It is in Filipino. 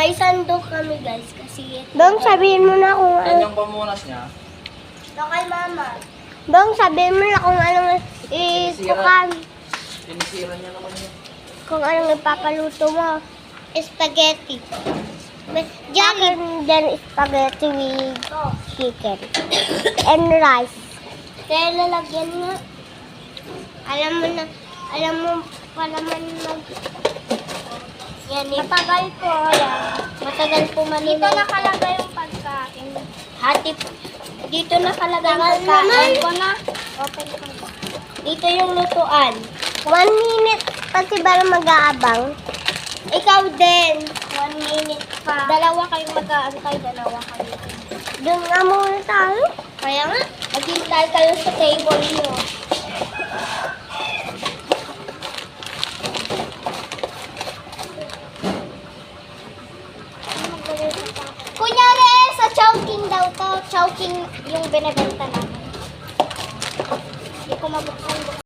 May sandok kami guys kasi Bang, sabihin mo na kung Yan ano. yung pamunas niya. ito kay mama. Bang, sabihin mo na kung anong Sinisira niya naman yun. kung anong ipapaluto mo. Spaghetti. Akin din spaghetti with Oh, chicken and rice. kaya lalagyan nga. Alam mo pala man yan, matagal po yan. Matagal po maluluto. Dito nakalagay yung pagkain. Dito nakalagay yung pagkain ko na. Open ko na. Dito yung lutuan. 1 minute pa si Bara mag-aabang. Ikaw din. 1 minute pa. Dalawa kayong mag-aantay, dalawa kayo. Doon nga muna tayo. Kaya nga, maghintay kayo sa table nyo. Kunyari, sa Chowking daw to. Chowking yung binibenta namin. Hindi ko mabuksan.